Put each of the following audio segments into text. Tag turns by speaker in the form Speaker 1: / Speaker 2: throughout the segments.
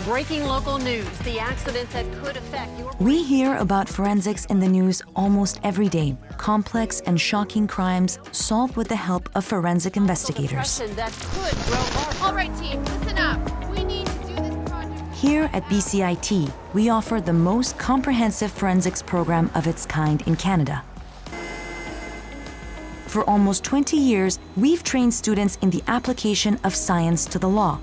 Speaker 1: Breaking local news, the accident that could affect your...
Speaker 2: We hear about forensics in the news almost every day. Complex and shocking crimes solved with the help of forensic investigators.
Speaker 1: That could grow...
Speaker 3: All right, team, listen up. We need to do this project.
Speaker 2: Here at BCIT, we offer the most comprehensive forensics program of its kind in Canada. For almost 20 years, we've trained students in the application of science to the law.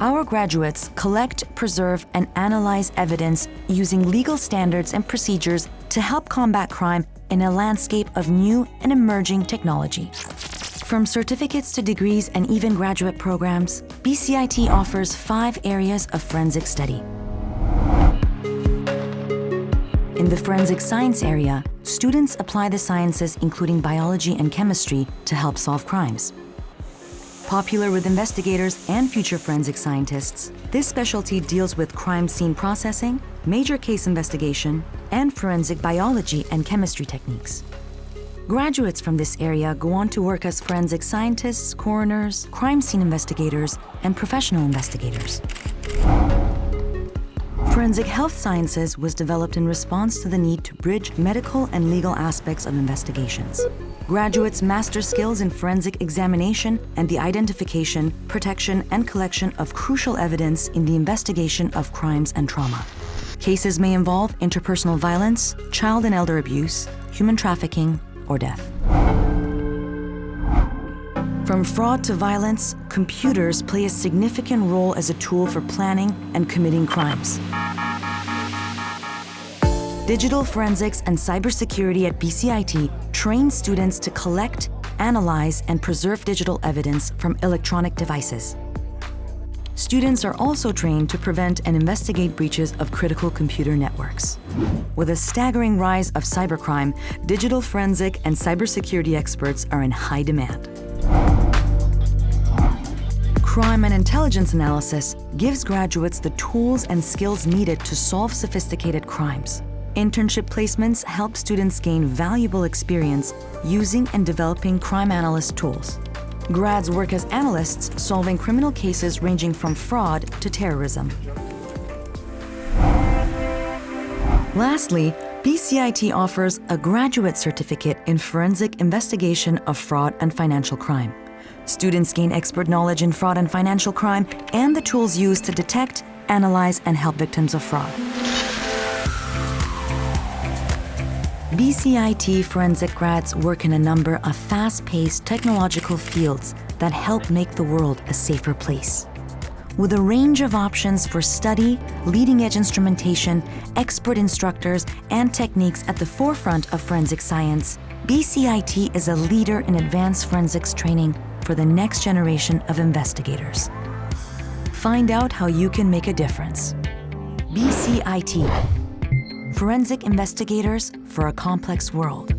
Speaker 2: Our graduates collect, preserve, and analyze evidence using legal standards and procedures to help combat crime in a landscape of new and emerging technology. From certificates to degrees and even graduate programs, BCIT offers 5 areas of forensic study. In the forensic science area, students apply the sciences including biology and chemistry to help solve crimes. Popular with investigators and future forensic scientists, this specialty deals with crime scene processing, major case investigation, and forensic biology and chemistry techniques. Graduates from this area go on to work as forensic scientists, coroners, crime scene investigators, and professional investigators. Forensic health sciences was developed in response to the need to bridge medical and legal aspects of investigations. Graduates master skills in forensic examination and the identification, protection, and collection of crucial evidence in the investigation of crimes and trauma. Cases may involve interpersonal violence, child and elder abuse, human trafficking, or death. From fraud to violence, computers play a significant role as a tool for planning and committing crimes. Digital forensics and cybersecurity at BCIT train students to collect, analyze, and preserve digital evidence from electronic devices. Students are also trained to prevent and investigate breaches of critical computer networks. With a staggering rise of cybercrime, digital forensic and cybersecurity experts are in high demand. Crime and intelligence analysis gives graduates the tools and skills needed to solve sophisticated crimes. Internship placements help students gain valuable experience using and developing crime analyst tools. Grads work as analysts, solving criminal cases ranging from fraud to terrorism. Lastly, BCIT offers a graduate certificate in forensic investigation of fraud and financial crime. Students gain expert knowledge in fraud and financial crime and the tools used to detect, analyze, and help victims of fraud. BCIT forensic grads work in a number of fast-paced technological fields that help make the world a safer place. With a range of options for study, leading-edge instrumentation, expert instructors, and techniques at the forefront of forensic science, BCIT is a leader in advanced forensics training for the next generation of investigators. Find out how you can make a difference. BCIT. Forensic investigators for a complex world.